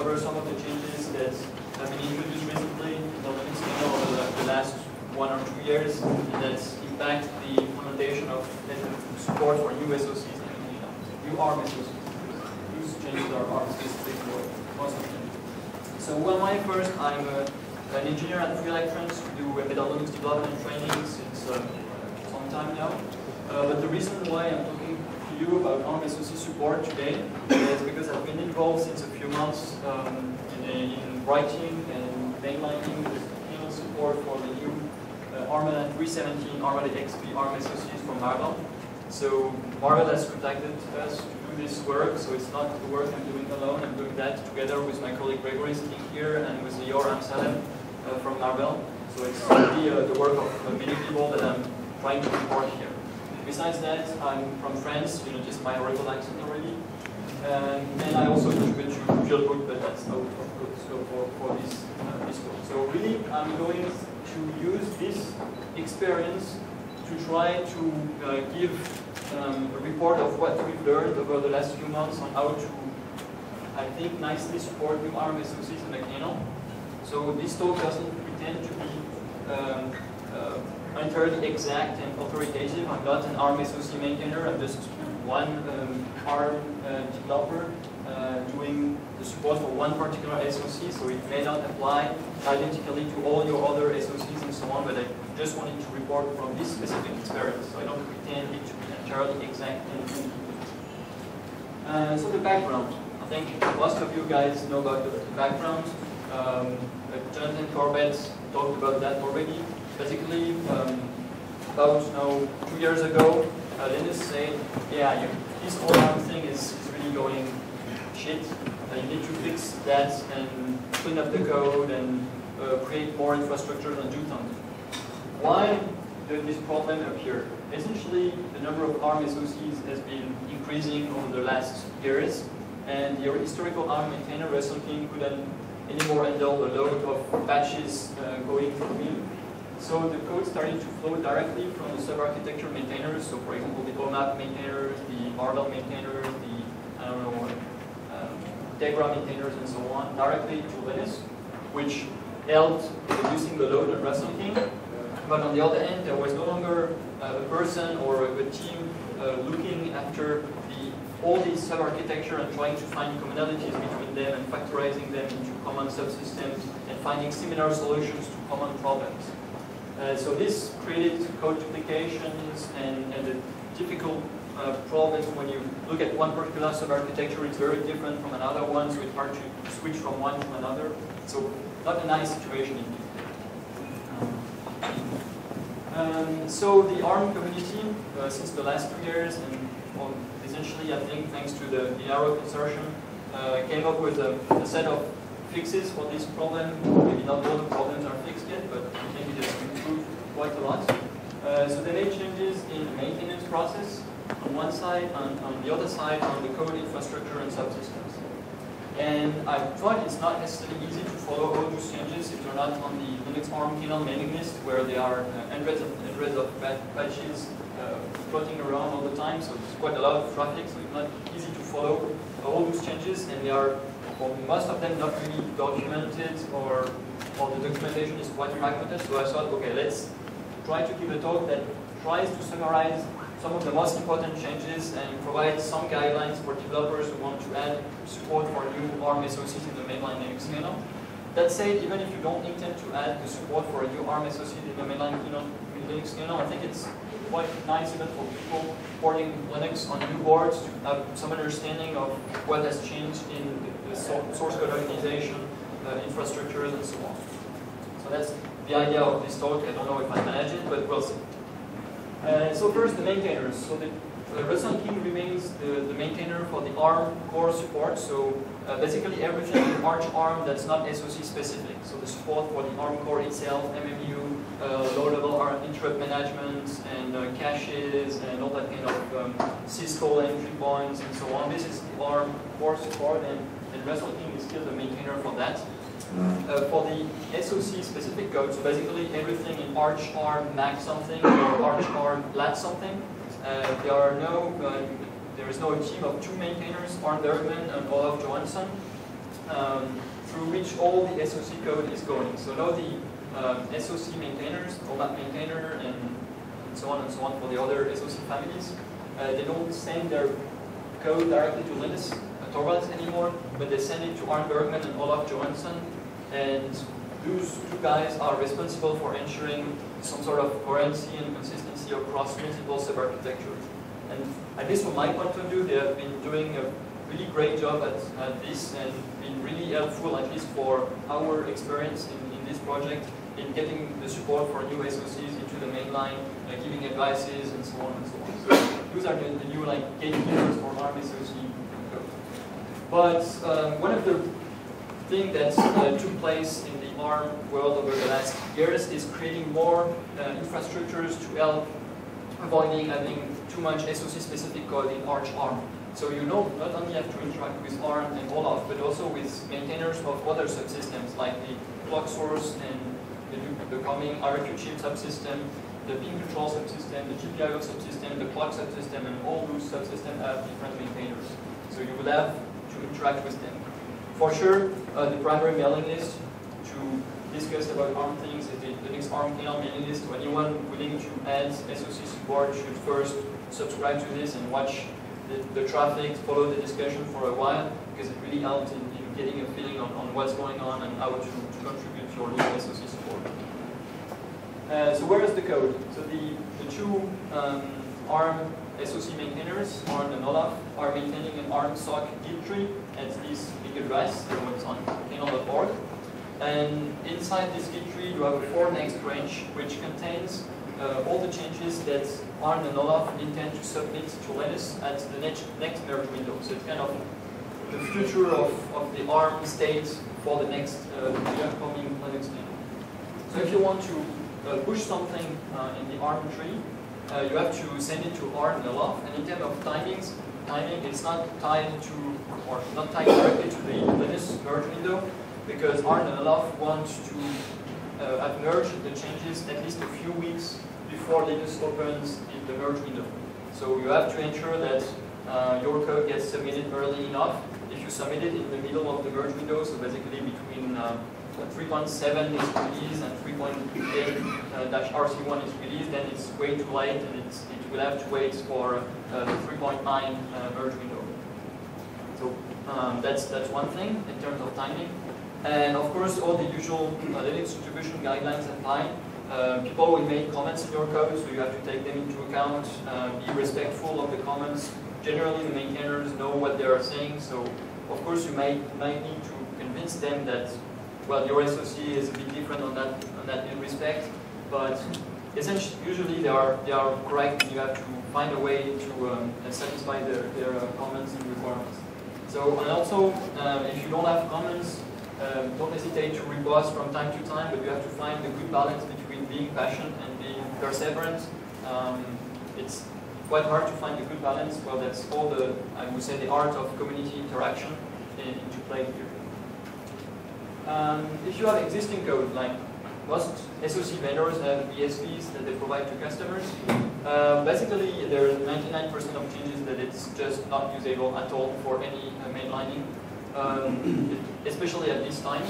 cover some of the changes that have been introduced recently in the Linux kernel over the last 1 or 2 years, and that impact the implementation of support for new SoCs and new ARM SoCs. These changes are ARM specific for most of them. So who am I first? I'm an engineer at Free Electrons who do embedded Linux development and training since some time now. But the reason why I'm talking to you about ARM SoC support today is because I've been involved since a few months in writing and mainlining the kernel support for the new Armada 317 Armada XP ARM SoCs from Marvell. So Marvell has contacted us to do this work, so it's not the work I'm doing alone. I'm doing that together with my colleague Gregory sitting here and with the ARM from Marvell. So it's really the work of many people that I'm trying to report here. Besides that, I'm from France, just my horrible accent already. And I also contribute to Fieldbook, but that's out of scope for this talk. So really, I'm going to use this experience to try to give a report of what we've learned over the last few months on how to, I think, nicely support new ARM SoCs in the kernel. So this talk doesn't pretend to be entirely exact and authoritative. I'm not an ARM SoC maintainer. I'm just one ARM developer doing the support for one particular SoC. So it may not apply identically to all your other SoCs and so on. But I just wanted to report from this specific experience. So I don't pretend it to be entirely exact and so the background. I think most of you guys know about the background. Jonathan Torvalds talked about that already. Basically, about 2 years ago, Linus said, yeah, this whole ARM thing is really going shit. You need to fix that and clean up the code and create more infrastructure and do something. Why did this problem appear? Essentially, the number of ARM SoCs has been increasing over the last years, and your historical ARM maintainer recently couldn't anymore handle the load of patches going through him. So the code started to flow directly from the sub-architecture maintainers. So for example, the OMAP maintainers, the Marvell maintainers, the, Tegra maintainers and so on, directly to Linus, which helped reducing the load on Russell-King. But on the other end, there was no longer a person or a team looking after all these sub-architecture and trying to find commonalities between them and factorizing them into common subsystems and finding similar solutions to common problems. So this created code duplications and the difficult problems when you look at one particular sub-architecture. It's very different from another one, so it's hard to switch from one to another. So not a nice situation indeed. So the ARM community, since the last 2 years, and essentially I think thanks to the Arrow consortium, came up with a set of fixes for this problem. Maybe not all the problems are fixed yet, but maybe they've improved quite a lot. So they made changes in the maintenance process on one side, on the other side on the code infrastructure and subsystems. And I thought it's not necessarily easy to follow all those changes if they're not on the Linux ARM kernel mailing list, where there are hundreds of patches floating around all the time. So there's quite a lot of traffic, so it's not easy to follow all those changes, and they are, for most of them, not really documented, or the documentation is quite fragmented. So I thought, okay, let's try to give a talk that tries to summarize some of the most important changes and provide some guidelines for developers who want to add support for new ARM SoCs in the mainline Linux kernel. That said, even if you don't intend to add the support for a new ARM SoC in the mainline Linux kernel, I think it's quite nice even for people porting Linux on new boards to have some understanding of what has changed in the source code organization, infrastructures, and so on. So that's the idea of this talk. I don't know if I manage it, but we'll see. So first, the maintainers. So Russell-King remains the maintainer for the ARM core support. So basically everything in Arch ARM that's not SoC specific. So the support for the ARM core itself, MMU, low-level ARM interrupt management, and caches, and all that kind of syscall entry points, and so on. This is the ARM core support, and Russell-King is still the maintainer for that. For the SoC specific code, so basically everything in Arch ARM Mac something or Arch ARM Lat something, there is no team of 2 maintainers, Arne Bergman and Olaf Johansson. through which all the SoC code is going. So now the SoC maintainers, OMAP maintainer, and so on for the other SoC families, they don't send their code directly to Linus Torvalds anymore, but they send it to Arne Bergman and Olaf Johansson, and those two guys are responsible for ensuring some sort of coherency and consistency across multiple sub-architectures. And at least from my point of view, they have been doing a really great job at this, and been really helpful, at least for our experience in this project, in getting the support for new SoCs into the mainline, giving advices, and so on and so on. So those are the new gatekeepers for ARM SoC code. But one of the things that took place in the ARM world over the last years is creating more infrastructures to help avoiding having too much SoC-specific code in Arch ARM. So you not only have to interact with ARM and Olaf, but also with maintainers of other subsystems like the clock source and the coming RFQ chip subsystem, the pinctrl subsystem, the GPIO subsystem, the clock subsystem, and all those subsystems have different maintainers. So you will have to interact with them. For sure, the primary mailing list to discuss about ARM things is the Linux ARM kernel mailing list. So anyone willing to add SoC support should first subscribe to this and watch the traffic, follow the discussion for a while, because it really helps in getting a feeling on what's going on and how to contribute to your new SoC support. So where is the code? So the two ARM SoC maintainers, Arne and Olaf, are maintaining an ARM SoC git tree at this big address, so it's on kernel.org. And inside this git tree, you have a for-next range, which contains all the changes that Arne and Olaf intend to submit to Linus at the next merge window. So it's kind of the future of the ARM state for the next the upcoming Linux kernel. So if you want to push something in the ARM tree, you have to send it to Arne and Olaf. And in terms of timing, it's not tied to, or not tied directly to the Linus merge window, because Arne and Olaf want to have merged the changes at least a few weeks before Linus opens in the merge window. So you have to ensure that your code gets submitted early enough. If you submit it in the middle of the merge window, so basically between 3.7 is released and 3.8-RC1 is released, then it's way too late, and it will have to wait for the 3.9 merge window. So that's one thing in terms of timing. And of course, all the usual Linux distribution guidelines apply. People will make comments in your code, so you have to take them into account, be respectful of the comments. Generally, the maintainers know what they are saying, so of course you might need to convince them that, well, your SoC is a bit different on that respect, but essentially, usually they are correct, and you have to find a way to satisfy their comments and requirements. So, and also, if you don't have comments, don't hesitate to repost from time to time, but you have to find a good balance between being passionate and being perseverant. It's quite hard to find a good balance. Well, that's all I would say, the art of community interaction into play here. If you have existing code, like most SoC vendors have ESPs that they provide to customers, basically there are 99% of changes that it's just not usable at all for any mainlining. Especially at this time,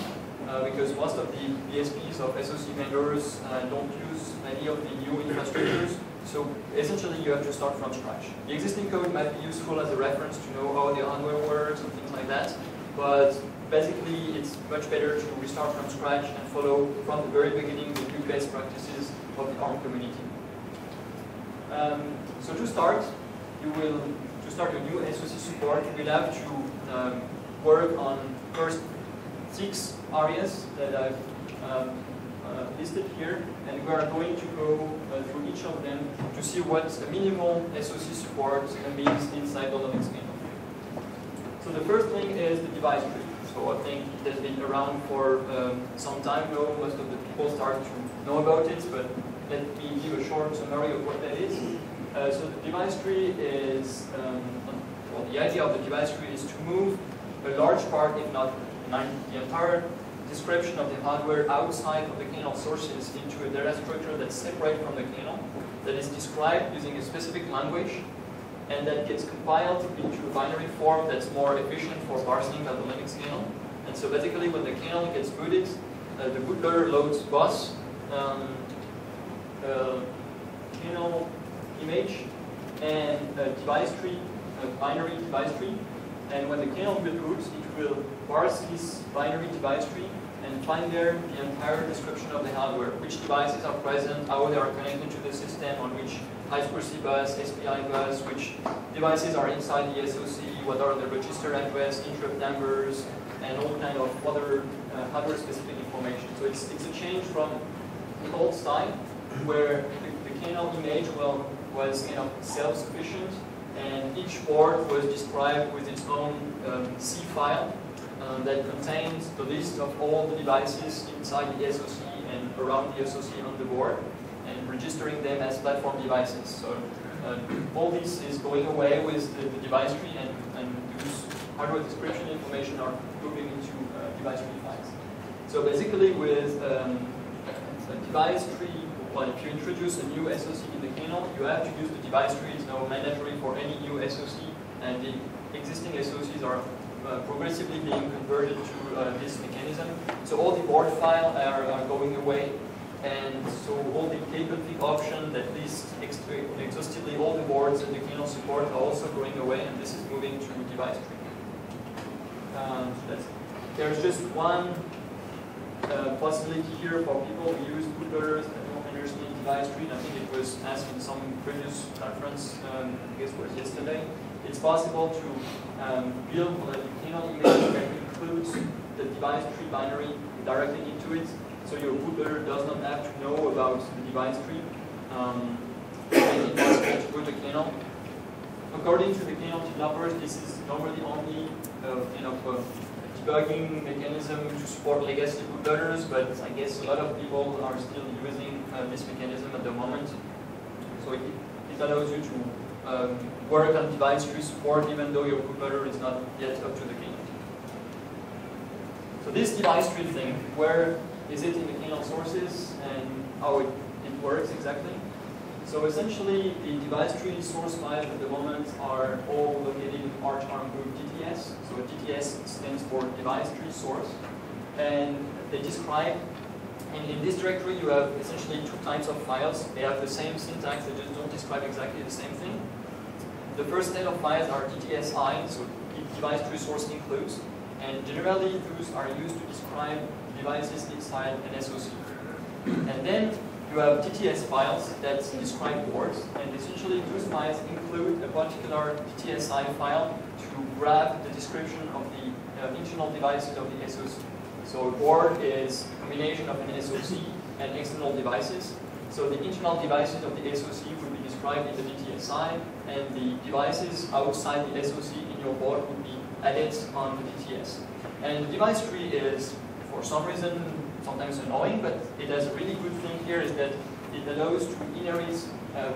because most of the ESPs of SoC vendors don't use any of the new infrastructures. So essentially, you have to start from scratch. The existing code might be useful as a reference to know how the hardware works and things like that. But basically, it's much better to restart from scratch and follow from the very beginning the new best practices of the ARM community. So to start, to start a new SoC support, you will have to work on first 6 areas that I've listed here, and we are going to go through each of them to see what the minimal SoC support means inside the Linux kernel. So the first thing is the device tree. So I think it has been around for some time now. Most of the people start to know about it, but let me give a short summary of what that is. So the device tree is, well, the idea of the device tree is to move a large part, if not the entire description of the hardware outside of the kernel sources into a data structure that's separate from the kernel, that is described using a specific language, and that gets compiled into a binary form that's more efficient for parsing than the Linux kernel. And so basically when the kernel gets booted, the bootloader loads boss, kernel image, and a device tree, a binary device tree. And when the kernel will boot, it will parse this binary device tree and find there the entire description of the hardware, which devices are present, how they are connected to the system, on which I2C bus, SPI bus, which devices are inside the SoC, what are the register address, interrupt numbers, and all kind of other hardware-specific information. So it's a change from the old style, where the kernel image was kind of self-sufficient, and each board was described with its own C file that contains the list of all the devices inside the SoC and around the SoC on the board, and registering them as platform devices. So all this is going away with the device tree, and those hardware description information are moving into device tree files. So basically with a device tree, well, if you introduce a new SoC in the kernel, you have to use the device tree. It's now mandatory for any new SoC, and the existing SoCs are progressively being converted to this mechanism. So all the board files are going away, and so all the kconfig options that list exhaustively all the boards that the kernel support are also going away, and this is moving to device tree. There's just one possibility here for people who use bootloaders that don't understand device tree. I think it was asked in some previous conference, I guess it was yesterday. It's possible to build a kernel image that includes the device tree binary directly into it, so your bootloader does not have to know about the device tree. Making it possible to boot the kernel. According to the kernel developers, this is normally only kind of a debugging mechanism to support legacy bootloaders, but I guess a lot of people are still using this mechanism at the moment. So it allows you to work on device tree support even though your bootloader is not yet up to the kernel. So this device tree thing, where is it in the kernel sources and how it works exactly? So essentially, the device tree source files at the moment are all located in ARM group DTS. So DTS stands for device tree source. And they describe, in this directory you have essentially two types of files. They have the same syntax, they just don't describe exactly the same thing. The first set of files are DTSI, so device tree source includes. And generally those are used to describe devices inside an SoC. And then you have DTS files that describe boards, and essentially those files include a particular DTSI file to grab the description of the internal devices of the SoC. So a board is a combination of an SoC and external devices. So the internal devices of the SoC would be described in the DTSI, and the devices outside the SoC in your board would be added on the DTS. And the device tree is, for some reason, sometimes annoying, but it has a really good thing here is that it allows to inherit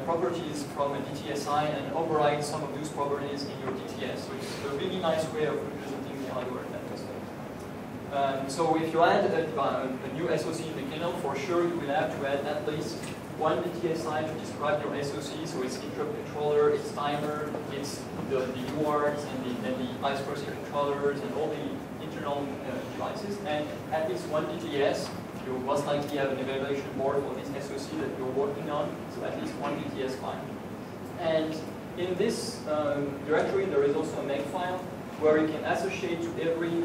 properties from a DTSI and override some of those properties in your DTS. So it's a really nice way of representing the hardware in that respect. So if you add a new SoC in the kernel, for sure you will have to add at least one DTSI to describe your SoC. So its interrupt controller, its timer, its the UARTs and the I2C controllers and all the internal devices, and at least one DTS. You most likely have an evaluation board for this SoC that you're working on, so at least one DTS file. And in this directory, there is also a makefile where you can associate to every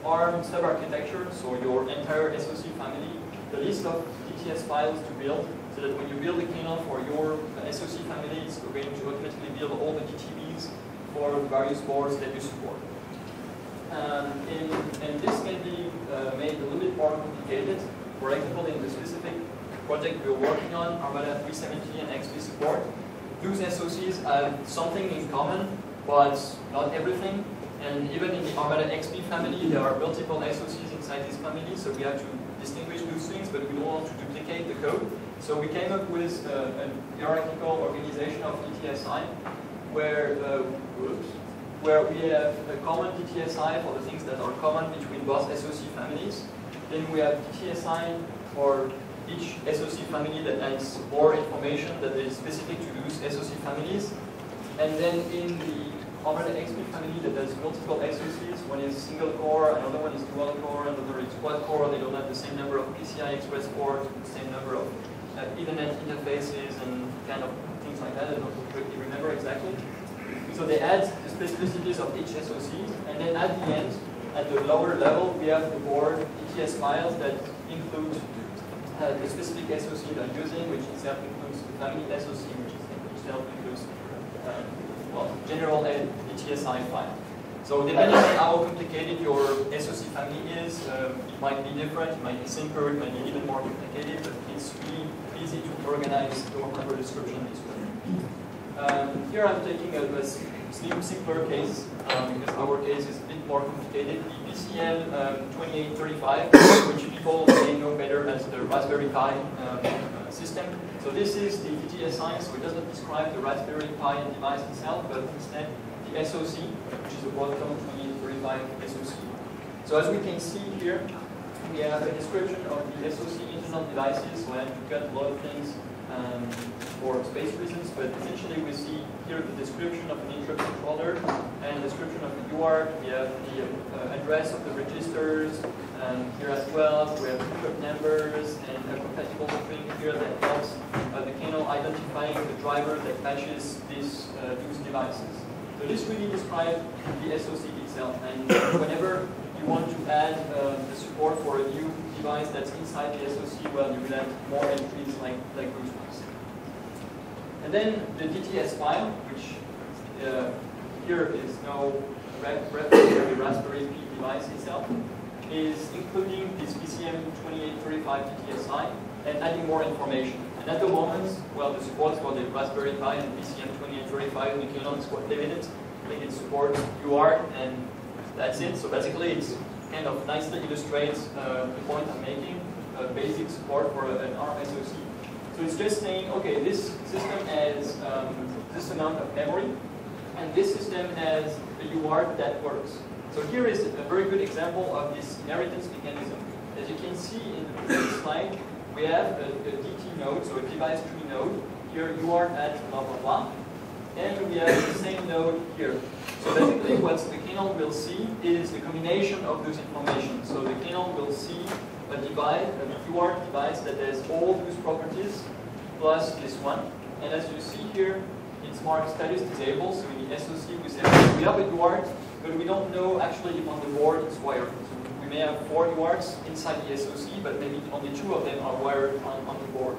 ARM sub-architecture, so your entire SoC family, the list of DTS files to build, so that when you build a kernel for your SoC family, it's going to automatically build all the DTBs for various boards that you support. And this can be made a little bit more complicated. For example, in the specific project we're working on, Armada 370 and XP support, those SoCs have something in common, but not everything. And even in the Armada XP family, there are multiple SoCs inside this family, so we have to distinguish those things, but we don't want to duplicate the code. So we came up with a hierarchical organization of DTSI, where we have a common DTSI for the things that are common between both SoC families. Then we have DTSI for each SoC family that has more information that is specific to those SoC families. And then in the Armada XP family that has multiple SoCs. One is single core, another one is dual core, another is quad core. They don't have the same number of PCI Express ports, the same number of Ethernet interfaces and kind of things like that. I don't really remember exactly. So they add the specificities of each SoC, and then at the end, at the lower level, we have the board ETS files that include the specific SoC that I'm using, which itself includes the family SoC, which itself includes well, general ETSI file. So depending on how complicated your SoC family is, it might be different, it might be simpler, it might be even more complicated, but it's really easy to organize your hardware description this way. Here I'm taking a simpler case, because our case is a bit more complicated. The PCM 2835, which people may know better as the Raspberry Pi system. So this is the ETSI, so it doesn't describe the Raspberry Pi device itself, but instead the SoC, which is a Broadcom 2835 SoC. So as we can see here, we have a description of the SoC internal devices. So I have to cut a lot of things for space reasons, but essentially we see here the description of an interrupt controller and the description of the UART. We have the address of the registers here as well. We have interrupt numbers and a compatible string here that helps the kernel identifying the driver that matches these devices. So this really describes the SoC itself, and whenever you want to add the support for a new device that's inside the SoC, well, you will add more entries like those ones. And then the DTS file, which here is no reference to the Raspberry Pi device itself, is including this PCM 2835 DTSI and adding more information. And at the moment, well, the support for the Raspberry Pi and PCM 2835 the kernel is quite limited. I think it supports UART and that's it. So basically, it kind of nicely illustrates the point I'm making, basic support for an ARM SoC. So it's just saying, okay, this system has this amount of memory, and this system has a UART that works. So here is a very good example of this inheritance mechanism. As you can see in the previous slide, we have a DT node, so a device tree node. Here UART at blah blah blah. And we have the same node here. So basically what the kernel will see is the combination of those information. So the kernel will see a device, a UART device that has all those properties plus this one. And as you see here, it's marked status disabled. So in the SoC we say we have a UART, but we don't know actually if on the board it's wired. So we may have 4 UARTs inside the SoC, but maybe only 2 of them are wired on the board.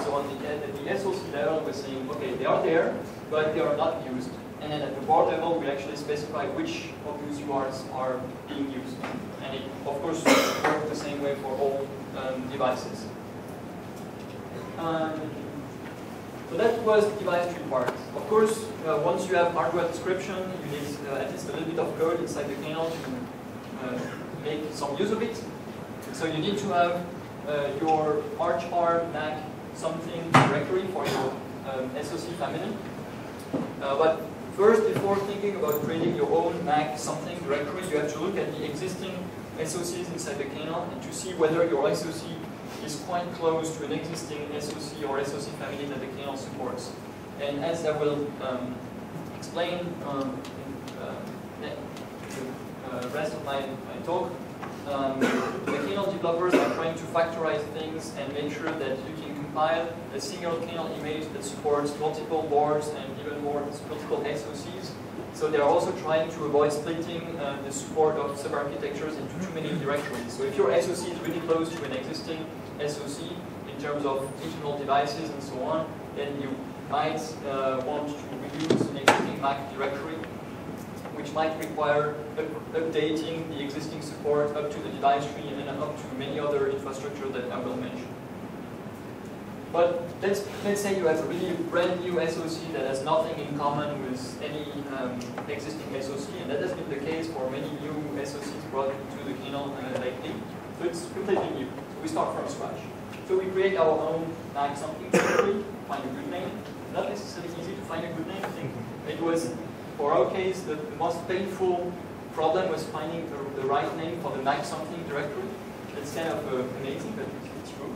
So on the SoC level we're saying, okay, they are there, but they are not used. And then at the board level, we actually specify which of those UARTs are being used. And it, of course, works the same way for all devices. So that was the device tree part. Of course, once you have hardware description, you need at least a little bit of code inside the kernel to make some use of it. So you need to have your ARM Mac something directory for your SoC family. But first, before thinking about creating your own Mac something directory, you have to look at the existing SoCs inside the kernel and to see whether your SoC is quite close to an existing SoC or SoC family that the kernel supports. And as I will explain in the rest of my talk, the kernel developers are trying to factorize things and make sure that you can compile a single kernel image that supports multiple boards and even more multiple SoCs. So they're also trying to avoid splitting the support of sub-architectures into too many directories. So if your SoC is really close to an existing SoC in terms of internal devices and so on, then you might want to reuse an existing Mac directory, which might require updating the existing support up to the device tree and then up to many other infrastructure that I will mention. But let's say you have a really brand new SoC that has nothing in common with any existing SoC, and that has been the case for many new SoCs brought into the kernel lately. So it's completely new. So we start from scratch. So we create our own Mac something directory, find a good name. Not necessarily easy to find a good name. I think it was, for our case, the most painful problem was finding the right name for the Mac something directory. It's kind of amazing, but it's true.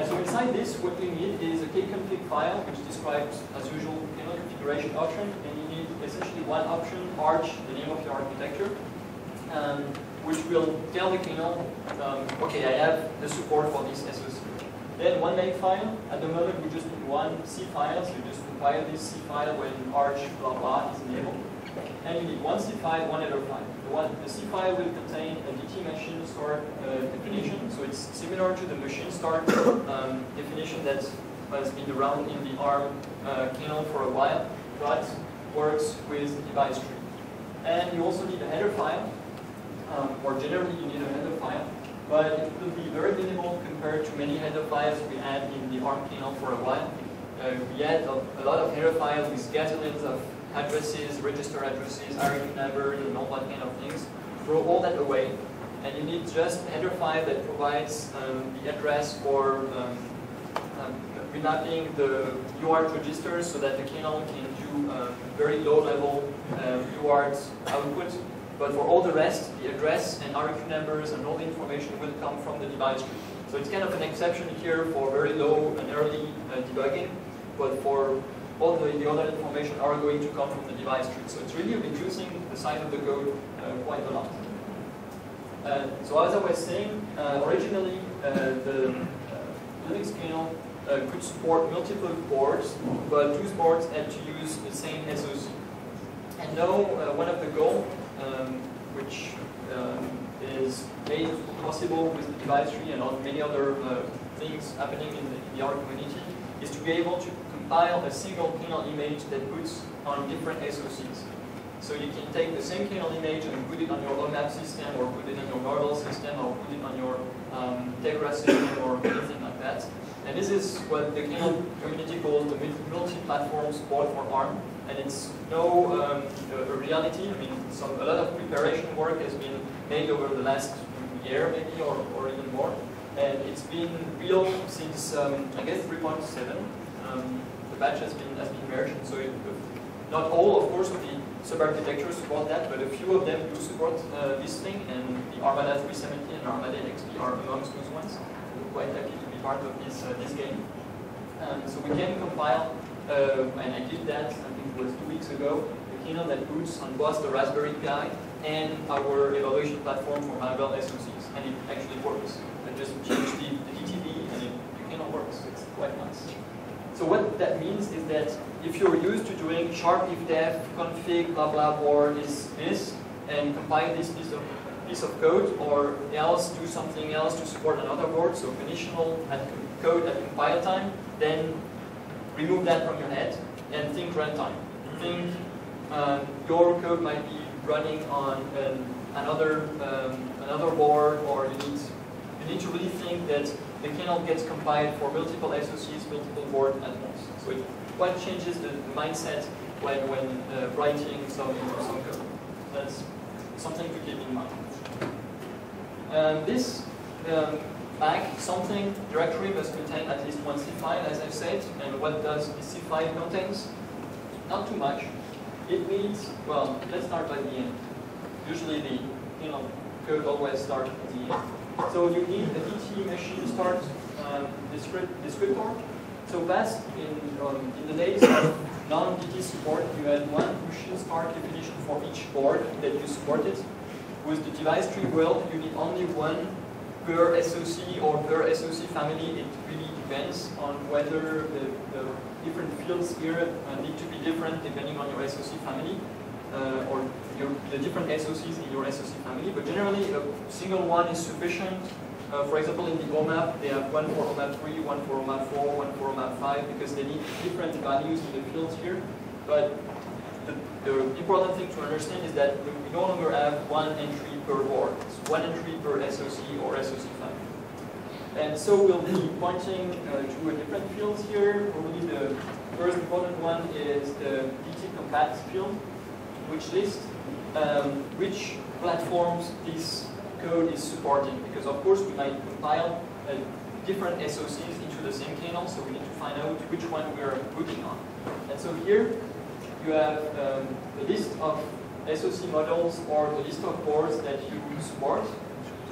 So inside this, what you need is a kconfig file, which describes, as usual, kernel configuration option, and you need a essentially one option, arch, the name of your architecture, which will tell the kernel, okay, I have the support for this SoC. Then one make file. At the moment, we just need one C file, so you just compile this C file when arch blah blah is enabled. And you need one C file, one header file. The C file will contain a DT machine start definition, so it's similar to the machine start definition that has been around in the ARM kernel for a while, but works with the device tree. And you also need a header file, or generally you need a header file, but it will be very minimal compared to many header files we had in the ARM kernel for a while. We had a lot of header files with gazillions of addresses, register addresses, RFC numbers, and all that kind of things. Throw all that away, and you need just a header file that provides the address for remapping the UART registers so that the kernel can do very low-level UART output. But for all the rest, the address and RFQ numbers and all the information will come from the device tree. So it's kind of an exception here for very low and early debugging, but for all the other information are going to come from the device tree. So it's really reducing the size of the code quite a lot. So as I was saying, originally the Linux kernel could support multiple boards, but two boards had to use the same SoC. And now one of the goals, which is made possible with the device tree and many other things happening in the ARM community, is to be able to compile a single kernel image that puts on different SoCs. So you can take the same kernel image and put it on your OMAP system, or put it on your Marvell system, or put it on your Tegra system, or anything like that. And this is what the kernel community calls the multi-platform support for ARM. And it's no a reality. I mean, a lot of preparation work has been made over the last year, maybe, or even more. And it's been real since, I guess, 3.7. The batch has been merged. So not all, of course, of the sub-architectures support that, but a few of them do support this thing. And the Armada 370 and Armada XP are amongst those ones. We're quite happy to be part of this game. So we can compile, and I did that, I think it was 2 weeks ago, the kernel that boots on both the Raspberry Pi and our evaluation platform for Marvell SoCs, and it actually works. I just changed the DTV and the kernel works. It's quite nice. So what that means is that if you're used to doing sharp if def, config, blah blah board is this, and compile this piece of code, or else do something else to support another board, so conditional code at compile time, then remove that from your head and think runtime. Think your code might be running on another board, or you need to really think that the kernel gets compiled for multiple SoCs, multiple boards at once. So it quite changes the mindset when writing some code. That's something to keep in mind. This back something directory must contain at least one C file, as I've said. And what does the C file contains? Not too much. It means, well, let's start by the end. Usually the code always starts at the end. So you need a DT machine start descriptor. So that's in the days of non-DT support, you had one machine start definition for each board that you supported. With the device tree world, you need only one per SoC or per SoC family. It really depends on whether the different fields here need to be different depending on your SoC family, or the different SoCs in your SoC family. But generally, a single one is sufficient. For example, in the OMAP, they have one for OMAP 3, one for OMAP 4, one for OMAP 5, because they need different values in the fields here. But the important thing to understand is that we no longer have one entry per board. It's one entry per SoC or SoC family. And so we'll be pointing to a different fields here. Probably the first important one is the DT compat field, which lists which platforms this code is supporting. Because of course we might compile different SoCs into the same kernel, so we need to find out which one we are booting on. And so here you have the list of SoC models or the list of boards that you support.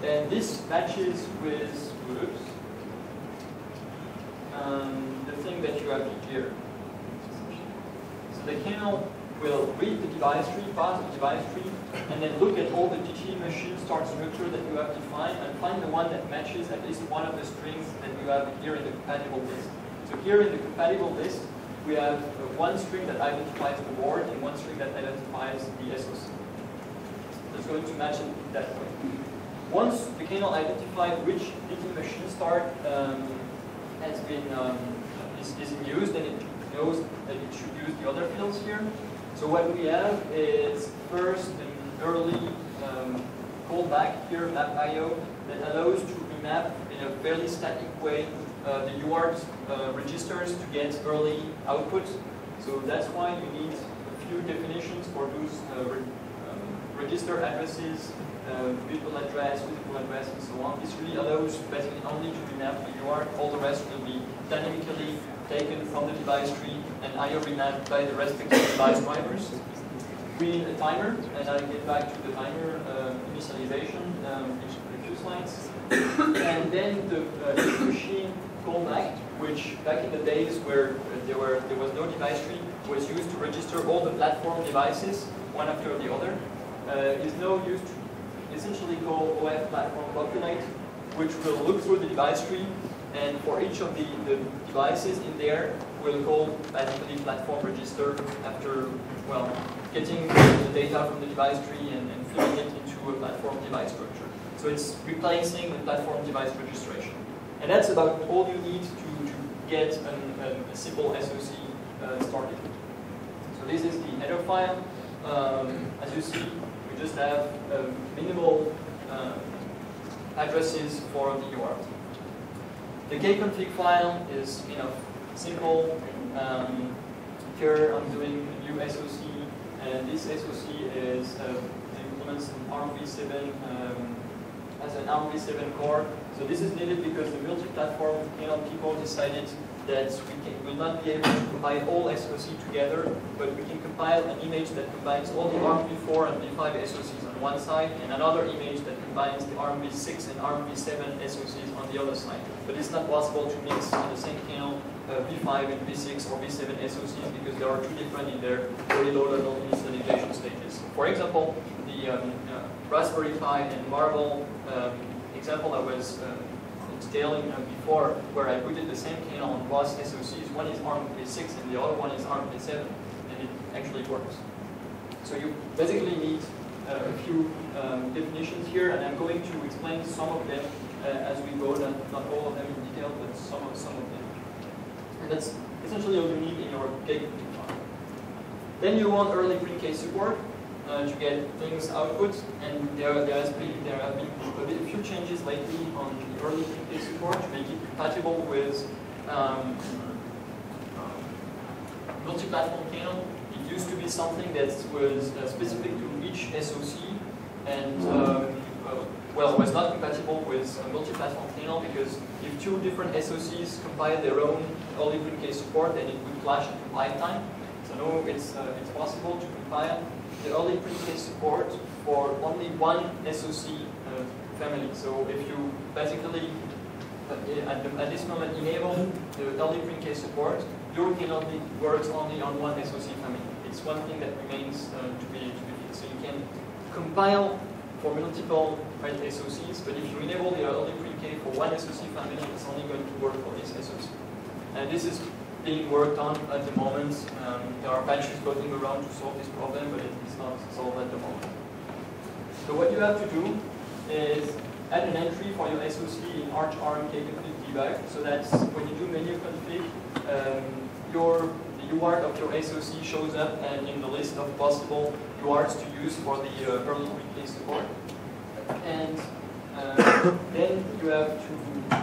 And this matches with the thing that you have here. So the kernel will read the device tree, parse the device tree, and then look at all the DT machine start structure that you have defined and find the one that matches at least one of the strings that you have here in the compatible list. So here in the compatible list, we have one string that identifies the board and one string that identifies the SoC. It's going to match it that way. Once the kernel identified which DT machine start has been is in use, then it knows that it should use the other fields here. So what we have is first an early callback here, map IO, that allows to remap in a fairly static way the UART registers to get early output. So that's why you need a few definitions for those register addresses, virtual address, physical address, and so on. This really allows basically only to remap the UART. All the rest will be dynamically taken from the device tree and IO remapped by the respective device drivers. We need a timer, and I'll get back to the timer initialization in a few slides. And then the each machine callback, which back in the days where there was no device tree, was used to register all the platform devices one after the other, is now used to essentially call OF platform populate, which will look through the device tree, and for each of the devices in there, we'll call basically platform register after, well, getting the data from the device tree and filling it into a platform device structure. So it's replacing the platform device registration. And that's about all you need to get a simple SoC started. So this is the header file. As you see, we just have minimal addresses for the UART. The kconfig file is simple. Here I'm doing a new SoC, and this SoC is implements an ARM v7 as an ARM v7 core. So this is needed because the multi-platform people decided that we will not be able to combine all SoC together, but we can compile an image that combines all the ARM v4 and v5 SoCs on one side, and another image that combines the ARM v6 and ARM v7 SoCs on the other side. But it's not possible to mix in the same kernel v5 and v6 or v7 SoCs because they are too different in their very low level initialization stages. For example, the Raspberry Pi and Marvell example I was detailing before, where I put in the same kernel on both SoCs. One is ARM v6 and the other one is ARM v7, and it actually works. So you basically need a few definitions here, and I'm going to explain some of them as we go, not all of them in detail, but some of them. And that's essentially all you need in your kconfig file. Then you want early print case support to get things output, and there have been a few changes lately on the early print case support to make it compatible with multi-platform kernel. It used to be something that was specific to each SoC, and was not compatible with multi-platform kernel because if two different SoCs compile their own early print case support, then it would clash at compile time. So now it's possible to compile the early print case support for only one SoC family. So if you basically at this moment enable the early print case support, your kernel works only on one SoC family. It's one thing that remains to be fixed. So you can compile for multiple SoCs, but if you enable the early print case for one SoC family, it's only going to work for this SoC. And this is being worked on at the moment. There are patches going around to solve this problem, but it is not solved at the moment. So what you have to do is add an entry for your SoC in ARM kconfig debug, so that when you do menu config, the UART of your SoC shows up and in the list of possible UARTs to use for the early print case support. And then you have to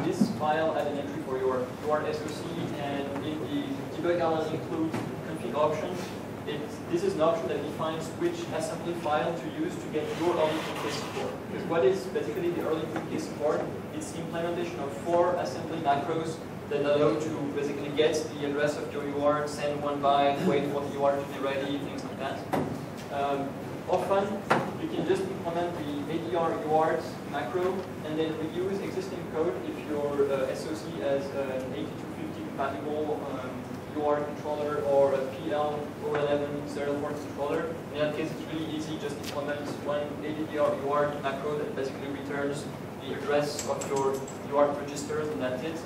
this file add an entry for your UART SoC, and in the debug element include config options. This is an option that defines which assembly file to use to get your early print case support. Because what is basically the early print case support? It's the implementation of 4 assembly macros that allow to basically get the address of your UART, send 1 byte, wait for the UART to be ready, things like that. Often, you can just implement the ADR UART macro and then reuse existing code if your SoC has an 8250 compatible UART controller or a PL011 serial port controller. In that case, it's really easy. Just implement one ADDR UART macro that basically returns the address of your UART registers, and that's it.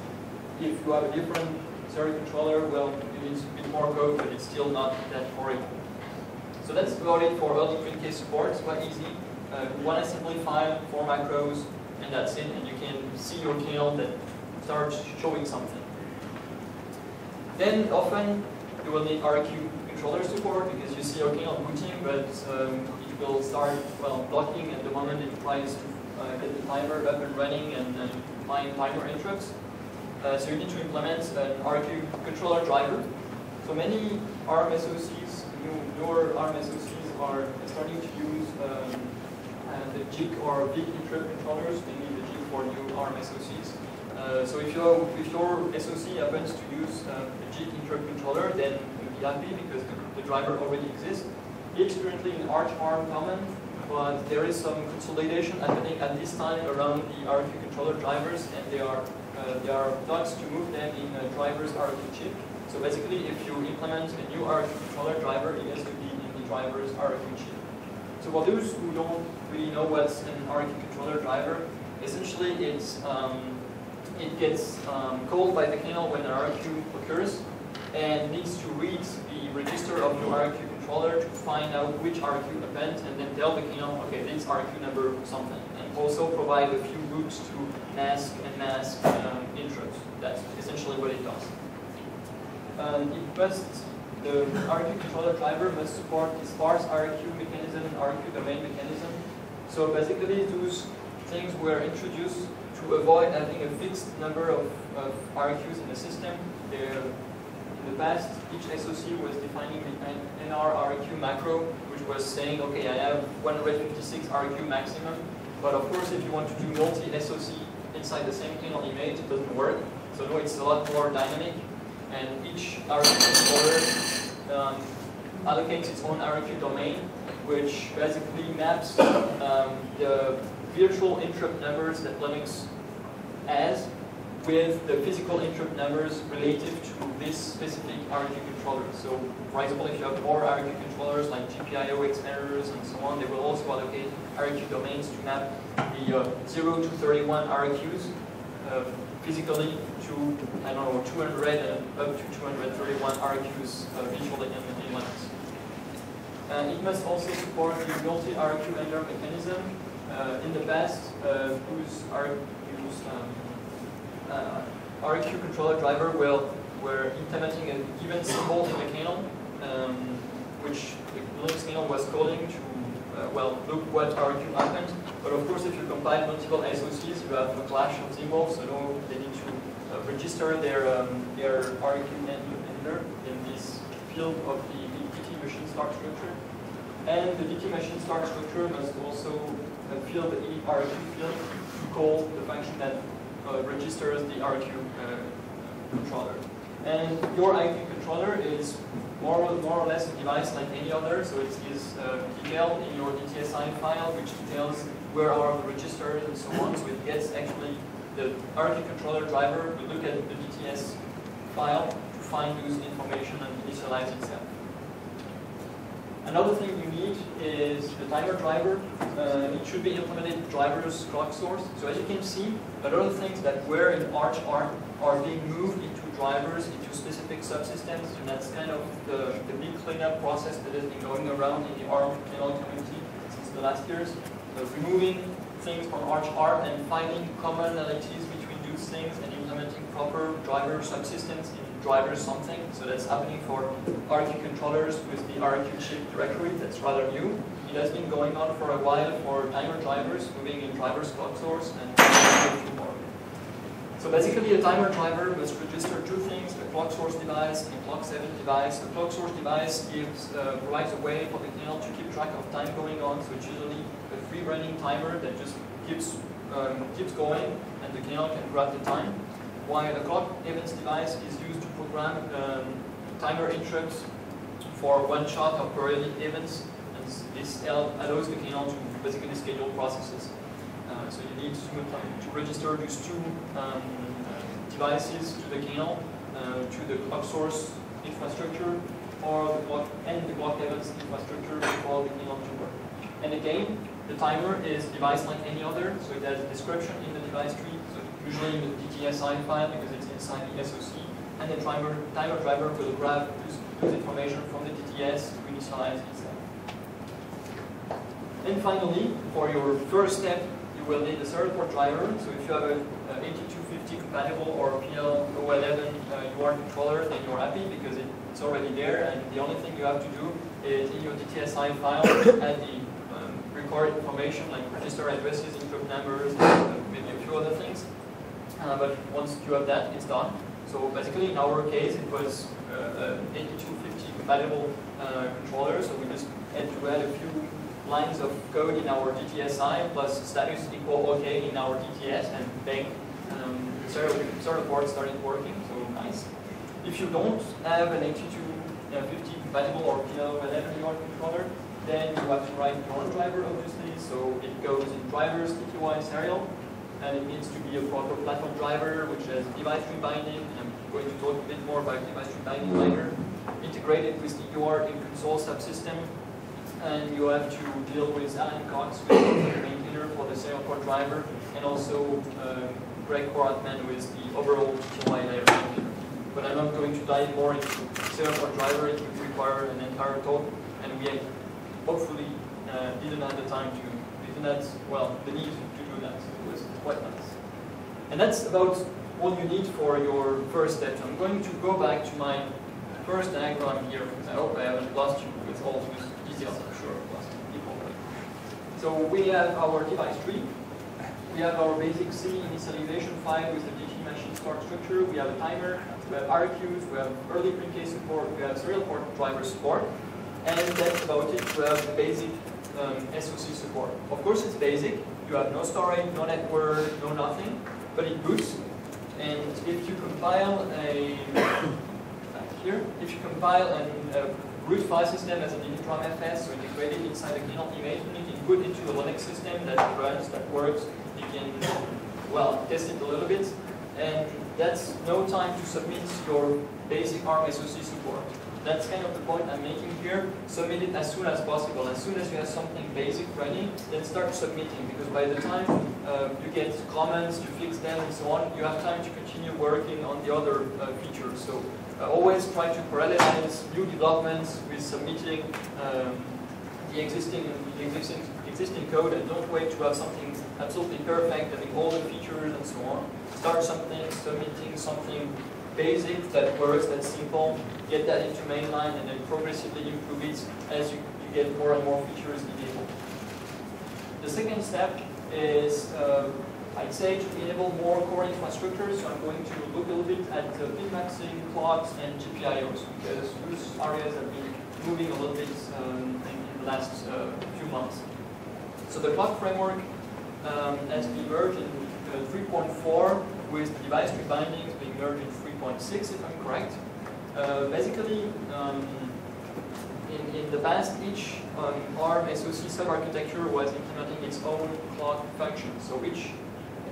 If you have a different serial controller, well, you need a bit more code, but it's still not that horrible. So that's about it for early print case support. It's quite easy. One assembly file, 4 macros, and that's it. And you can see your kernel that starts showing something. Then often you will need RQ controller support because you see your kernel booting, but it will start blocking at the moment it tries to get the timer up and running and find timer interrupts. So you need to implement an RQ controller driver. So many ARM SoCs, newer ARM SoCs are starting to use the JIC or big interrupt controllers, mainly the JIC for new ARM SoCs. So if your SoC happens to use a JIC interrupt controller, then you'll be happy because the driver already exists. It's currently in Arch ARM common, but there is some consolidation happening at this time around the RQ controller drivers, and there are thoughts to move them in a driver's RQ chip. So basically, if you implement a new RQ controller driver, it has to be in the driver's RQ chip. So for those who don't really know what's an RQ controller driver, essentially it gets called by the kernel when an RQ occurs and needs to read the register of your RQ controller to find out which RQ append and then tell the kernel, okay, this RQ number something, and also provide a few routes to mask and mask interrupts. That's essentially what it does. The RQ controller driver must support the sparse RQ mechanism and RQ domain mechanism. So basically those things were introduced to avoid having a fixed number of RQs in the system. In the past, each SoC was defining the NR RQ macro, which was saying, okay, I have 156 RQ maximum. But of course, if you want to do multi-SoC inside the same kernel image, it doesn't work. So now it's a lot more dynamic. And each RQ controller allocates its own RQ domain, which basically maps the virtual interrupt numbers that Linux has with the physical interrupt numbers relative to this specific RQ controller. So, for example, if you have more RQ controllers like GPIO expanders and so on, they will also allocate RQ domains to map the 0 to 31 RQs physically to, I don't know, 200 and up to 231 RQs visually in Linux. It must also support the multi-RQ ender mechanism. In the past, whose RQ controller driver were implementing a given symbol in the kernel, which the Linux kernel was calling to look what RQ happened. But of course, if you compile multiple SoCs, you have a clash of symbols, so now they need to register their RQ ender in this field of the DT machine start structure. And the DT machine start structure must also field the RQ field to call the function that registers the RQ controller. And your RQ controller is more or less a device like any other, so it is detailed in your DTSI file, which details where are the registers and so on. So it gets actually the RQ controller driver will look at the DTS file to find those information and initialize itself. Another thing you need is the timer driver. It should be implemented in driver's clock source. So as you can see, a lot of things that were in Arch ARM are being moved into drivers, into specific subsystems, and that's kind of the big cleanup process that has been going around in the ARM kernel community since the last years. Removing things from Arch ARM and finding commonalities between those things and implementing proper driver subsystems in driver something. So that's happening for RQ controllers with the RQ chip directory. That's rather new. It has been going on for a while for timer drivers, moving in driver's clock source and a few more. So basically a timer driver must register two things, a clock source device and a clock 7 device. A clock source device provides a way for the kernel to keep track of time going on, so it's usually a free running timer that just keeps going and the kernel can grab the time. While a clock events device is used to program timer interrupts for one shot of periodic events, and this allows the kernel to basically schedule processes. So you need to register these two devices to the kernel, to the clock source infrastructure or the clock levels infrastructure before beginning to work. And again, the timer is device like any other, so it has a description in the device tree, so usually in the DTSI file because it's inside the SoC, and the timer driver will grab this information from the DTS to initialize itself. And finally, for your first step, you will need a serial port driver. So if you have a 8250 compatible or PL011 UART controller, then you're happy because it's already there, and the only thing you have to do is in your DTSI file add the record information like register addresses, interrupt numbers, maybe a few other things. But once you have that, it's done. So basically, in our case, it was an 8250 compatible controller, so we just had to add a few lines of code in our DTSI plus status equal OK in our DTS, and bang, serial port started working, so nice. If you don't have an 8250 compatible or PL011 controller, then you have to write your own driver, obviously. So it goes in drivers, TTY serial, and it needs to be a proper platform driver, which has device tree binding. I'm going to talk a bit more about device tree binding later. Integrated with the UART in console subsystem, and you have to deal with Alan Cox, who is the maintainer for the serial port driver, and also Greg Koratman with the overall TTY layer. But I'm not going to dive more into serial port driver. It would require an entire talk, and we hopefully didn't have the time to, the need to do that. So it was quite nice. And that's about what you need for your first step. I'm going to go back to my first diagram here, because I hope I haven't lost you with all those details. I'm sure I've lost people. So we have our device tree. We have our basic C initialization file with the DT machine start structure. We have a timer. We have RQs. We have early print case support. We have serial port driver support. And that's about it. We have the basic SoC support. Of course, it's basic. You have no storage, no network, no nothing, but it boots. And if you compile a root file system as an Initron FS, so integrated inside the kernel image, you can put into a Linux system that runs, that works. You can, test it a little bit. And that's no time to submit your basic ARM SoC support. That's kind of the point I'm making here. Submit it as soon as possible. As soon as you have something basic running, then start submitting, because by the time you get comments, you fix them and so on, you have time to continue working on the other features. So always try to parallelize new developments with submitting the existing code, and don't wait to have something absolutely perfect, having all the features and so on. Start something, submitting something basic that works, that's simple, get that into mainline, and then progressively improve it as you get more and more features enabled. The second step is, I'd say, to enable more core infrastructure. So I'm going to look a little bit at pin maxing, clocks, and GPIOs, because those areas have been moving a little bit in the last few months. So the clock framework has been merged in 3.4 with the device tree bindings being merged in 3.6, if I'm correct. Basically, in the past, each ARM SoC sub-architecture was implementing its own clock function. So each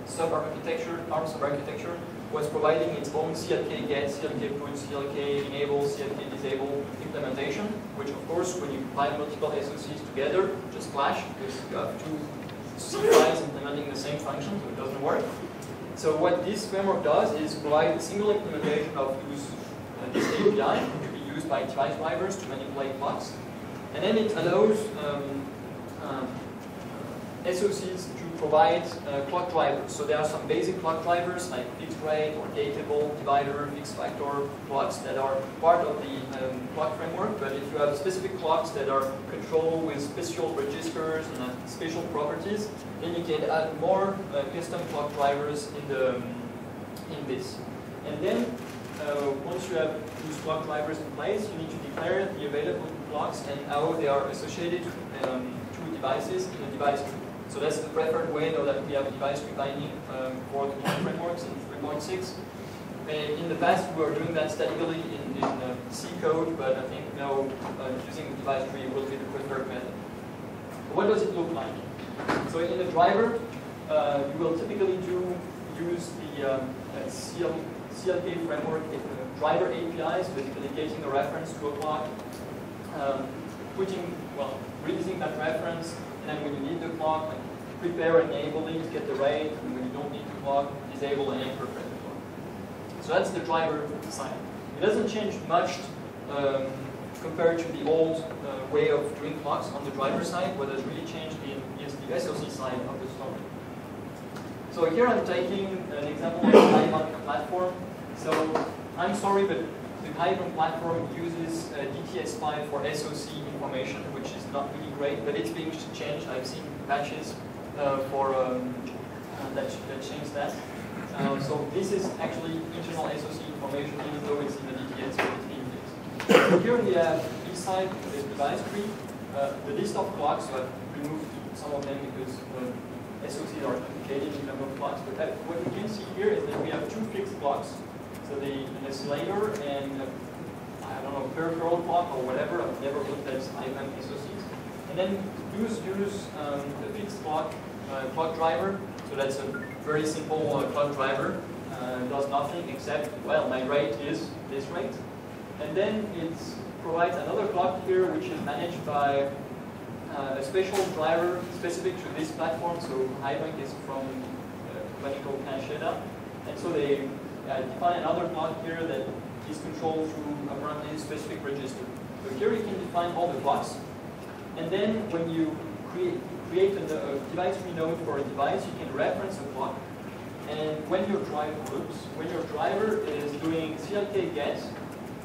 sub-architecture, ARM sub-architecture, was providing its own CLK get, CLK put, CLK enable, CLK disable implementation, which of course, when you combine multiple SoCs together, just clash, because you have two CLIs implementing the same function, so it doesn't work. So what this framework does is provide a single implementation of this API to be used by device drivers to manipulate clocks. And then it allows SoCs to provide clock drivers. So there are some basic clock drivers like fixed rate or gateable, divider, fixed factor clocks that are part of the clock framework. But if you have specific clocks that are controlled with special registers and special properties, then you can add more custom clock drivers in this. And then once you have these clock drivers in place, you need to declare the available clocks and how they are associated to devices in the device tree. So that's the preferred way, now that we have a device tree binding for the clock frameworks in 3.6. In the past, we were doing that statically in C code, but I think now using the device tree will be the preferred method. What does it look like? So in the driver, you will typically use the CLK framework driver APIs, basically getting a reference to a clock, releasing that reference, and then when you need the clock, like, prepare enabling to get the rate, and when you don't need the clock, disable and interpret the clock. So that's the driver side. It doesn't change much compared to the old way of doing clocks on the driver side. What has really changed is the SoC side of the story. So here I'm taking an example of the Hyvon platform. So I'm sorry, but the Hyvon platform uses DTS5 for SoC information, which is not really great, but it's being changed. I've seen patches that change that. So this is actually internal SoC information, even though it's in the DTS, but it's being fixed. So here we have this side, the device tree, the list of clocks. So I've removed some of them because SoCs are complicated in terms of clocks. But what we can see here is that we have two fixed clocks. So an oscillator and I don't know, peripheral clock or whatever. I've never looked at ARM SoCs. And then use the fixed clock driver. So that's a very simple clock driver. Does nothing except, well, my rate is this rate. And then it provides another clock here, which is managed by a special driver specific to this platform. So Hyvon is from a company called Cancheda. And so they define another clock here that is controlled through apparently a specific register. So here you can define all the clocks. And then when you create a device tree node for a device, you can reference a clock. And when your driver is doing CLK get,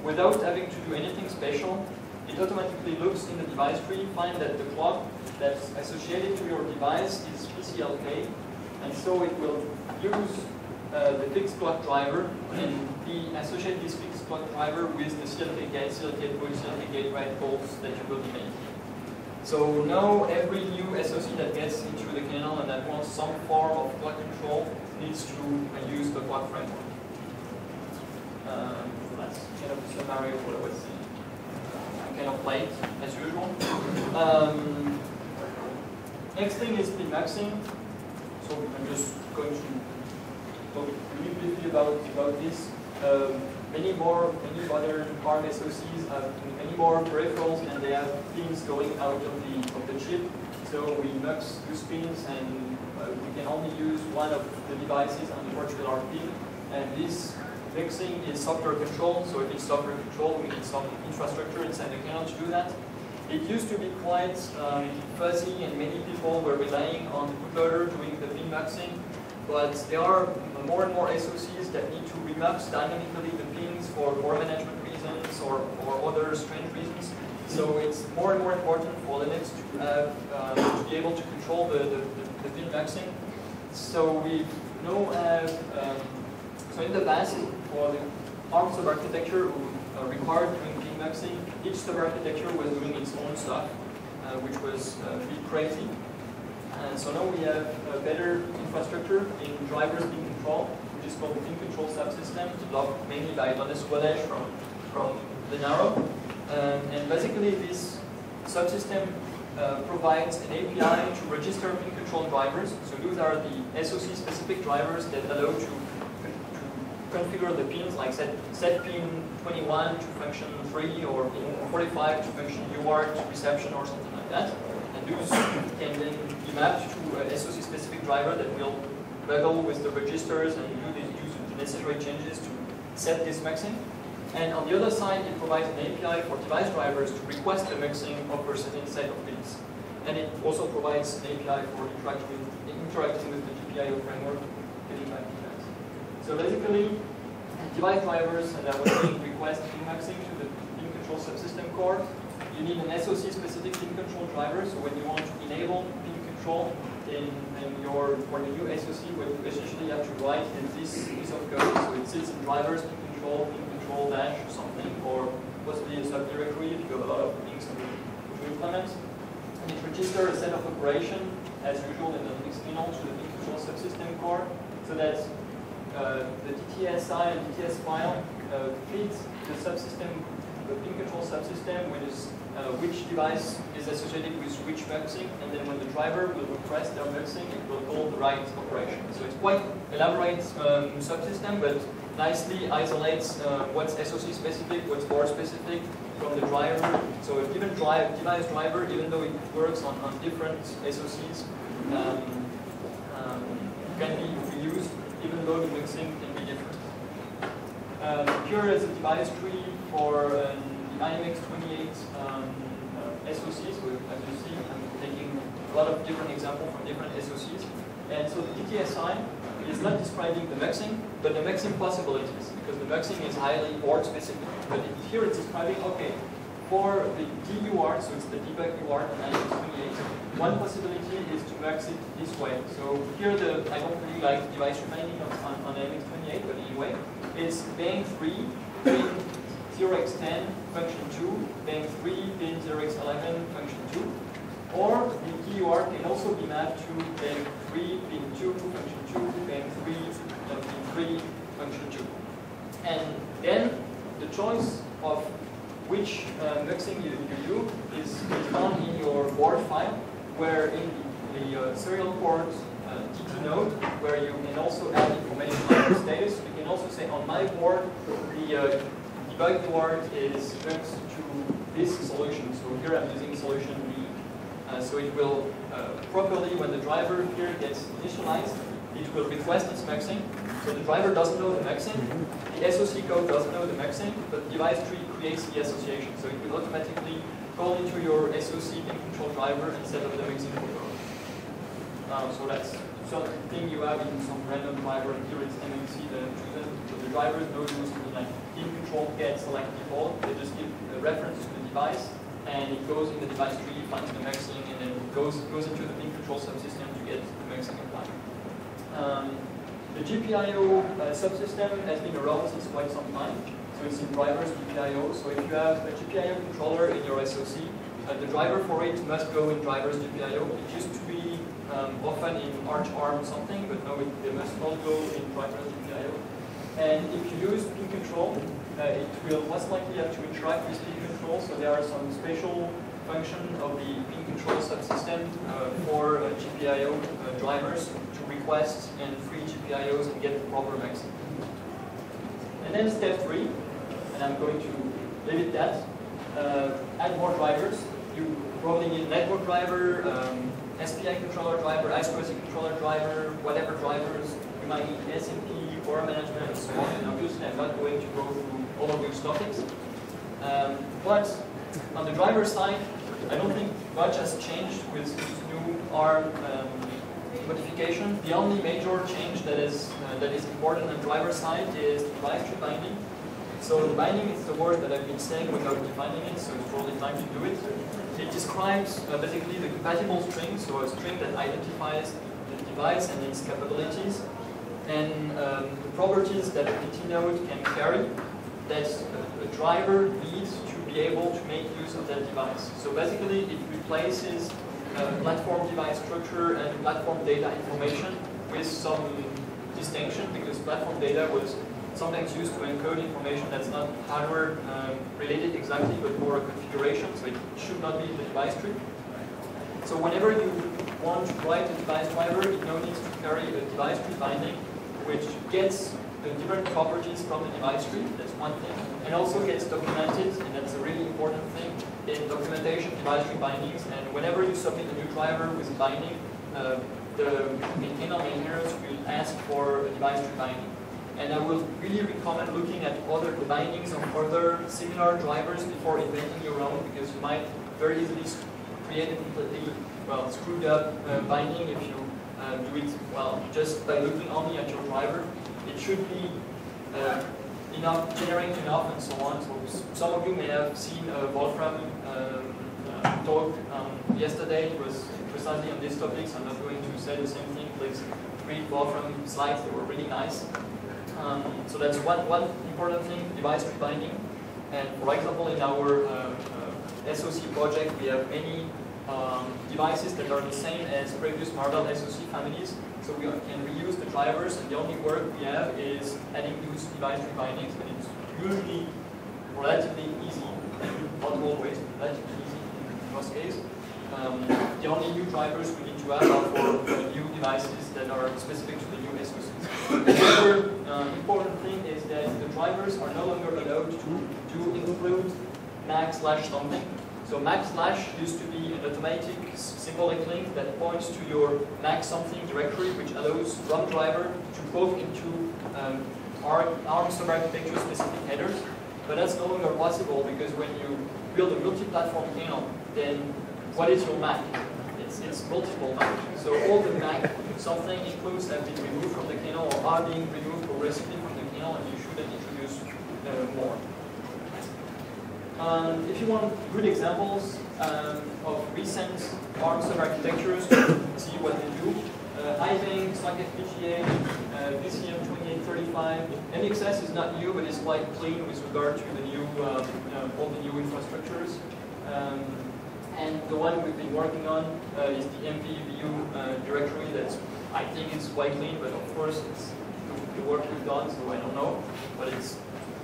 without having to do anything special, it automatically looks in the device tree, find that the clock that's associated to your device is PCLK, and so it will use the fixed clock driver and associate this fixed clock driver with the CLK get, CLK put, CLK gate write calls that you will be making. So now every new SoC that gets into the kernel and that wants some form of clock control needs to use the clock framework. So that's kind of the summary of what I was saying. I'm kind of late, as usual. Next thing is pin maxing. So I'm just going to talk really briefly about this. Many modern ARM SoCs have many more peripherals, and they have pins going out of the chip. So we mux those pins, and we can only use one of the devices on the particular pin. And this mixing is software controlled. So if it's software controlled, we need some infrastructure inside the kernel to do that. It used to be quite fuzzy, and many people were relying on the bootloader doing the pin maxing. But there are more and more SoCs that need to remux dynamically the pins for power management reasons or other strange reasons. So it's more and more important for Linux to have to be able to control the pin maxing. So we now have so in the past for the ARM subarchitecture required doing pin maxing, each subarchitecture was doing its own stuff, which was a bit crazy. So now we have a better infrastructure in drivers pin control, which is called the pin control subsystem, developed mainly by Linus Torvalds from Linaro. And basically this subsystem provides an API to register pin control drivers. So those are the SoC specific drivers that allow to configure the pins, like set pin 21 to function 3 or pin 45 to function UART reception or something like that. And those can then be mapped to a SoC specific driver that will wrangle with the registers and do the necessary changes to set this mixing. And on the other side, it provides an API for device drivers to request the mixing of a certain set of pins. And it also provides an API for interacting with the GPIO framework, getting back to that. So basically, device drivers that are saying request pin maxing to the pin control subsystem core. You need an SoC specific pin control driver. So when you want to enable pin control in your new SoC, what you essentially have to write is this piece of code. So it sits in drivers pin control dash or something, or possibly a subdirectory if you have a lot of things to implement. And it registers a set of operation as usual in the Linux kernel to the pin control subsystem core, so that the DTSI and DTS file feeds the subsystem, the pin control subsystem, which device is associated with which muxing, and then when the driver will request their muxing, it will call the right operation. So it's quite elaborate subsystem, but nicely isolates what's SoC specific, what's board specific from the driver. So a given device driver, even though it works on different SoCs, can be reused, even though the mixing can be different. Here is a device tree for the IMX28 SoCs. So as you see, I'm taking a lot of different examples from different SoCs. And so the DTSI is not describing the mixing, but the mixing possibilities, because the mixing is highly board specific. But here it's describing, okay, for the DUART, so it's the debug UART on IMX28, one possibility is to mix it this way. So here I don't really like device reminding on IMX28, but anyway, it's bang 3, pin 0x10, function 2, bang 3, pin 0x11, function 2. Or the DUART can also be mapped to bang 3, pin 2, function 2, bang 3, pin 3, function 2. And then the choice of which mixing you do is found in your board file, where in the serial port DT node, where you can also add information on the status. You can also say on my board, the debug UART is mixed to this solution. So here I'm using solution B. So it will properly, when the driver here gets initialized, it will request its mixing. So the driver doesn't know the mixing, the SoC code doesn't know the mixing, but the device tree creates the association. So it will automatically call into your SoC pin control driver and set up the mixing protocol. So that's something you have in some random driver. Here it's MMC that chosen. So the drivers know use to like pin control get select default. They just give a reference to the device, and it goes in the device tree, finds the mixing, and then goes into the pin control subsystem to get the mixing applied. The GPIO subsystem has been around since quite some time. So it's in drivers GPIO. So if you have a GPIO controller in your SoC, the driver for it must go in drivers GPIO. It used to be often in ARM something, but now they must all go in drivers GPIO. And if you use pin control, it will most likely have to interact with pin control. So there are some special functions of the pin control subsystem for GPIO drivers to request and free GPIOs and get the proper mixing. And then step 3, and I'm going to leave it that. Add more drivers. You probably need network driver, SPI controller driver, I2C controller driver, whatever drivers. You might need SMP, power management, and so on. And obviously, I'm not going to go through all of those topics. But on the driver side, I don't think much has changed with this new ARM modification. The only major change that is important on the driver side is the device tree binding. So the binding is the word that I've been saying without defining it, so it's probably time to do it. It describes basically the compatible string, so a string that identifies the device and its capabilities, and the properties that a DT node can carry that a driver needs to be able to make use of that device. So basically it replaces platform device structure and platform data information with some distinction, because platform data was sometimes used to encode information that's not hardware related exactly, but more a configuration, so it should not be in the device tree. So whenever you want to write a device driver, it now needs to carry a device tree binding, which gets the different properties from the device tree, that's one thing, and also gets documented, and that's a really important thing, in documentation device tree bindings. And whenever you submit a new driver with a binding, the maintainers will ask for a device tree binding. And I will really recommend looking at other bindings of other similar drivers before inventing your own, because you might very easily create a completely screwed up binding if you do it just by looking only at your driver. It should be enough, generate enough, and so on. So some of you may have seen Wolfram talk yesterday. It was precisely on this topic, so I'm not going to say the same thing. Please read Wolfram slides; they were really nice. So that's one important thing, device tree binding. And for example, in our SoC project, we have many devices that are the same as previous Marvell SoC families. So we can reuse the drivers, and the only work we have is adding those device tree bindings, but it's usually relatively easy, not always, relatively easy in most cases. The only new drivers we need to add are for new devices that are specific to the new SoCs. Another important thing is that the drivers are no longer allowed to include Mac/something. So Mac/ used to be an automatic symbolic link that points to your Mac something directory, which allows ROM driver to poke into ARM sub-architecture specific headers. But that's no longer possible because when you build a multi-platform kernel, then what is your Mac? It's multiple Mac. So all the Mac something includes have been removed from the kernel or are being removed progressively from the kernel, and you shouldn't introduce more. If you want good examples of recent ARM sub-architectures, see what they do. IBank, SOC FPGA, PCM 2835. NXS is not new, but it's quite clean with regard to the new, all the new infrastructures. And the one we've been working on is the MPVU directory. That's, I think, is quite clean, but of course it's the work we've done, so I don't know. But it's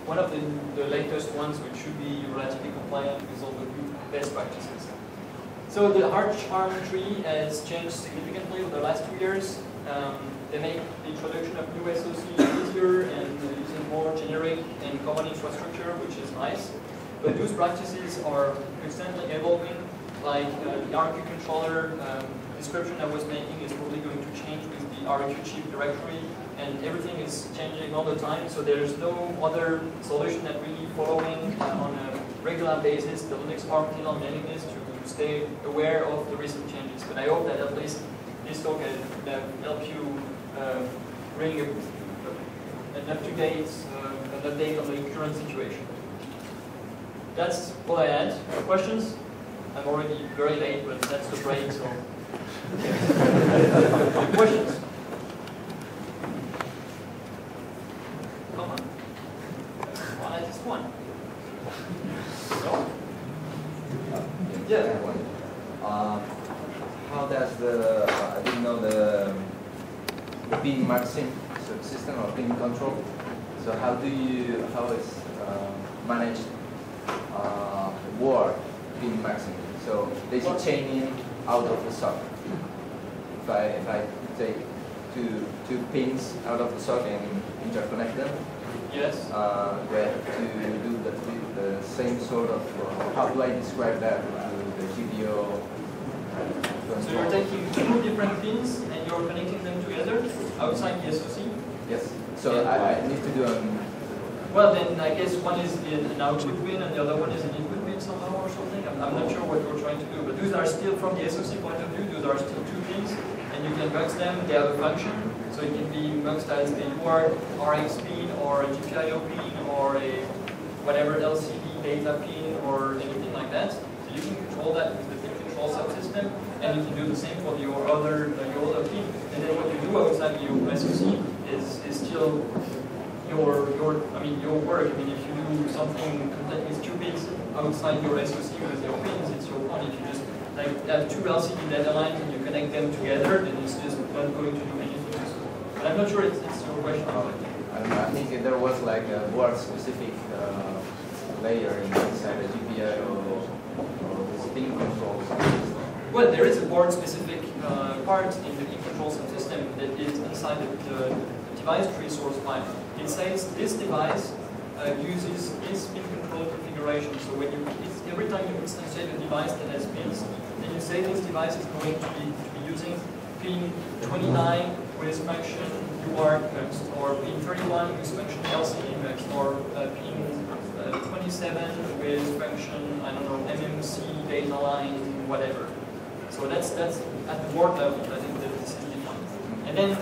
one of the latest ones which should be relatively compliant with all the best practices. So the ARM tree has changed significantly over the last 2 years. They make the introduction of new SoCs easier and using more generic and common infrastructure, which is nice. But those practices are constantly evolving. Like the RQ controller description I was making is probably going to change with the RQ chip directory, and everything is changing all the time. So there's no other solution that really following on a regular basis the Linux ARM kernel mailing list to stay aware of the recent changes. But I hope that at least this talk can help you bring an up-to-date an update on the current situation. That's all I had. Questions? I'm already very late, but that's the break, so. Questions? Come on. One at this one. No? Yeah. How does the, I didn't know the pin maxing subsystem or pin control. So how is managed word pin maxing? So basically chaining out of the socket. If I take two pins out of the socket and interconnect them, yes. Do I have to do the same sort of, how do I describe that to the GPO? So you're taking two different pins and you're connecting them together outside the SoC? Yes. So I need to do well, then I guess one is an output pin and the other one is an input pin somehow or something. I'm not sure what you're trying to do, but those are still, from the SoC point of view, those are still two pins, and you can mux them. They have a function, so it can be muxed as a UART RX pin or a GPIO pin or a whatever LCD data pin or anything like that. So you can control that with the pin control subsystem, and you can do the same for your other pin. And then what you do outside your SoC is still your work. I mean, if you do something completely stupid outside your SoC with your pins, it's your fun. If you just like have two LCD data lines and you connect them together, then it's just not going to do anything useful. But I'm not sure it's your question. I think there was like a word-specific layer inside the GPIO or the pin control subsystem. Well, there is a board-specific part in the pin control subsystem that is inside the device tree source file. It says this device uses this pin control configuration. So when every time you instantiate a device that has pins, then you say this device is going to be using pin 29 with function UART mux, or pin 31 with function LCD mux, or pin 27 with function, I don't know, MMC data line, whatever. So that's at the board level. I think that this is defined. And then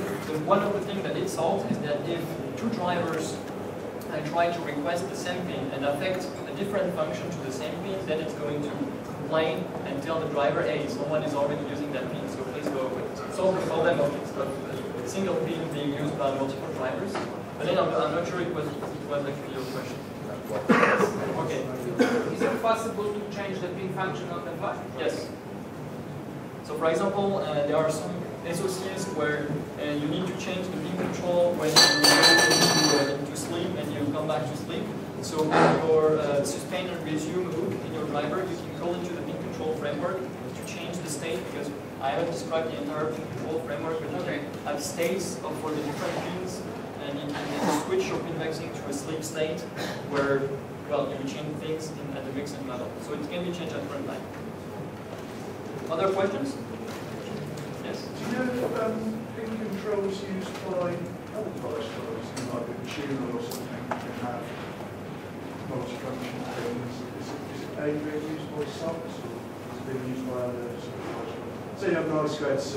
one of the things that it solves is that if two drivers try to request the same pin and affect a different function to the same pin, then it's going to complain and tell the driver, hey, someone is already using that pin, so please go away. So solve the problem of a single pin being used by multiple drivers. But then I'm not sure it was actually your question. Okay. Is it possible to change the pin function on the fly? Yes. So for example, there are some SoCs where you need to change the pin control when you go into sleep and you come back to sleep. So with your suspend and resume hook in your driver, you can call into the pin control framework to change the state, because I haven't described the entire pin control framework, but you can have states for the different pins, and you can switch your pin vexing to a sleep state where, well, you change things at the mixing level. So it can be changed at runtime. Other questions? Yes? Do you know pin controls used by other device drivers, like a tuner or something, can have multifunction things? Is it A, being used by SoCs, or is it being used by other sort of device drivers? So you have an I2C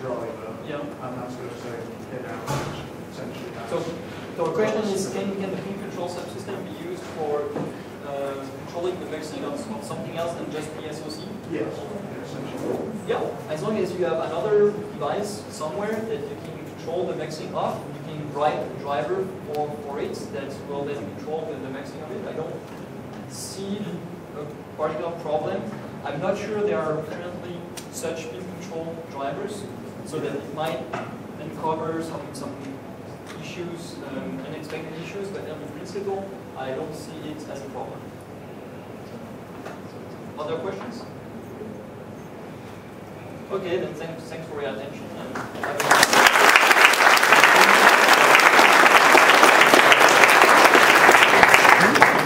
driver, Yeah. and that's going to say in-out, essentially. So the question is, can the pin control subsystem be used for controlling the mixing of something else than just the SoC? Yes, essentially. Yeah, as long as you have another device somewhere that you can control the mixing of, you can write a driver for it that will then control the mixing of it. I don't see a particular problem. I'm not sure there are currently such pin control drivers, so that it might uncover some issues, unexpected issues, but in principle, I don't see it as a problem. Other questions? Okay, then thanks for your attention. And